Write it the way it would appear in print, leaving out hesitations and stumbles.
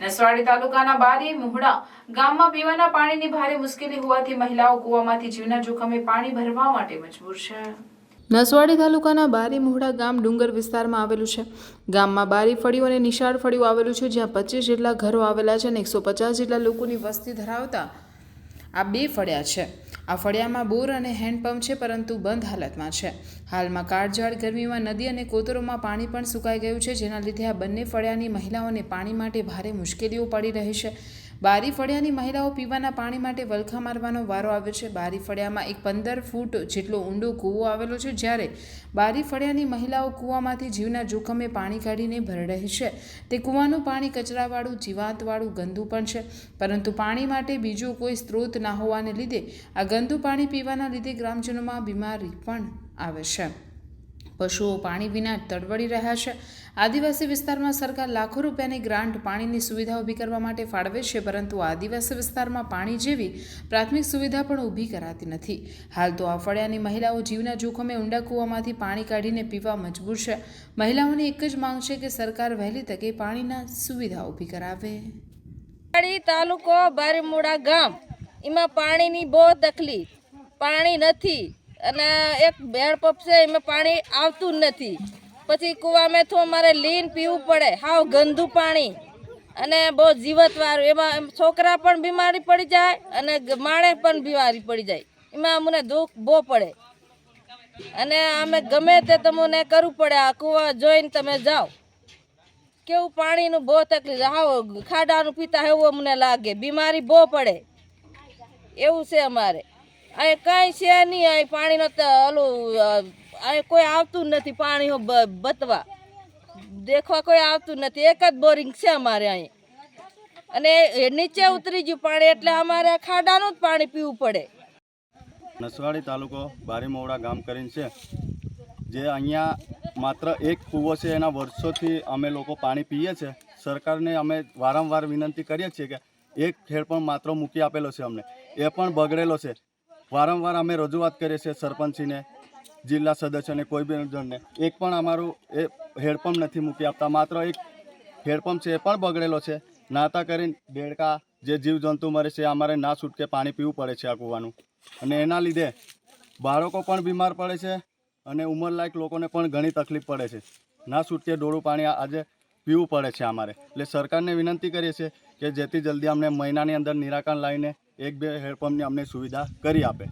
નસવાડી તાલુકાના બારી મુહડા ગામમાં પીવાના પાણીની ભારે મુશ્કેલી હોવાથી મહિલાઓ કૂવામાંથી જીવના જોખમે પાણી ભરવા માટે મજબૂર છે। નસવાડી તાલુકાના બારી મુહડા ગામ ડુંગર વિસ્તારમાં આવેલું છે। ગામમાં બારી ફળિયું અને નિશાળ ફળિયું આવેલું છે, જ્યાં 25 જેટલા ઘરો આવેલા છે અને 150 જેટલા લોકોની વસ્તી ધરાવતા આ બે ફળિયા છે। આ ફળિયામાં બોર અને હેન્ડપંપ છે, પરંતુ બંધ હાલતમાં છે। હાલમાં કાળઝાળ ગરમીમાં નદી અને કોતરોમાં પાણી પણ સુકાઈ ગયું છે, જેના લીધે આ બંને ફળિયાની મહિલાઓને પાણી માટે ભારે મુશ્કેલીઓ પડી રહી છે। બારી ફળિયાની મહિલાઓ પીવાના પાણી માટે વલખા મારવાનો વારો આવ્યો છે। બારી ફળિયામાં એક 15 ફૂટ જેટલો ઊંડો કૂવો આવેલો છે, જ્યારે બારી ફળિયાની મહિલાઓ કૂવામાંથી જીવના જોખમે પાણી કાઢીને ભરી રહી છે। તે કૂવાનું પાણી કચરાવાળું, જીવાતવાળું, ગંદુ પણ છે, પરંતુ પાણી માટે બીજો કોઈ સ્ત્રોત ના હોવાને લીધે આ ગંદુ પાણી પીવાના લીધે ગ્રામજનોમાં બીમારી પણ આવે છે। પશુઓ પાણી વિના તડવડી રહ્યા છે। આદિવાસી વિસ્તારમાં સરકાર લાખો રૂપિયાની ગ્રાન્ટ પાણીની સુવિધા ઊભી કરવા માટે ફાળવે છે, પરંતુ આદિવાસી વિસ્તારમાં પાણી જેવી પ્રાથમિક સુવિધા પણ ઊભી કરાતી નથી। હાલ તો આ ફળિયાની મહિલાઓ જીવના જોખમે ઊંડા કૂવામાંથી પાણી કાઢીને પીવા મજબૂર છે। મહિલાઓની એક જ માંગ છે કે સરકાર વહેલી તકે પાણીના સુવિધા ઊભી કરાવે। તાલુકો બારીમુડા ગામ, એમાં પાણીની બહુ તકલીફ, પાણી નથી અને એક હેન્ડપંપ છે, એમાં પાણી આવતું જ નથી। પછી કૂવામાં તો અમારે લીન પીવું પડે, હાવ ગંદુ પાણી અને બહુ જીવતવાળું। એમાં છોકરા પણ બીમારી પડી જાય અને માણસ પણ બીમારી પડી જાય। એમાં અમને દુઃખ બહુ પડે અને અમે ગમે તે તમને કરવું પડે। આ કૂવા જોઈને તમે જાઓ, કેવું પાણીનું બહુ તકલીફ, હાવ ખાડાનું પીતા એવું અમને લાગે, બીમારી બહુ પડે એવું છે અમારે। અહીં કંઈ છે નહીં, અહીં પાણીનો ઓલું અહીં કોઈ આવતું નથી, પાણી બતવા દેખવા કોઈ આવતું નથી। એક જ બોરિંગ છે અમારે અહીં અને નીચે ઉતરી ગયું પાણી, એટલે અમારે ખાડાનું જ પાણી પીવું પડે। નસવાડી તાલુકો બારીમુહડા ગામ કરીને છે, જે અહીંયા માત્ર એક કૂવો છે, એના વર્ષોથી અમે લોકો પાણી પીએ છીએ। સરકારને અમે વારંવાર વિનંતી કરીએ છીએ કે એક હેન્ડપંપ માત્ર મૂકી આપેલો છે, અમને એ પણ બગડેલો છે। વારંવાર અમે રજૂઆત કરીએ છીએ સરપંચને, જિલ્લા સદસ્યને, કોઈ બી જણને, એક પણ અમારું એ હેન્ડપંપ નથી મૂકી આપતા। માત્ર એક હેન્ડપંપ છે, એ પણ બગડેલો છે। નાતા કરીને દેડકા જે જીવજંતુ મરે છે, અમારે ના છૂટકે પાણી પીવું પડે છે આ કૂવાનું, અને એના લીધે બાળકો પણ બીમાર પડે છે અને ઉંમરલાયક લોકોને પણ ઘણી તકલીફ પડે છે। ના છૂટકે ડોળું પાણી આજે પીવું પડે છે અમારે। એટલે સરકારને વિનંતી કરીએ છીએ કે જેથી જલ્દી અમને મહિનાની અંદર નિરાકરણ લાવીને 1-2 હેન્ડપંપની અમને સુવિધા કરી આપે।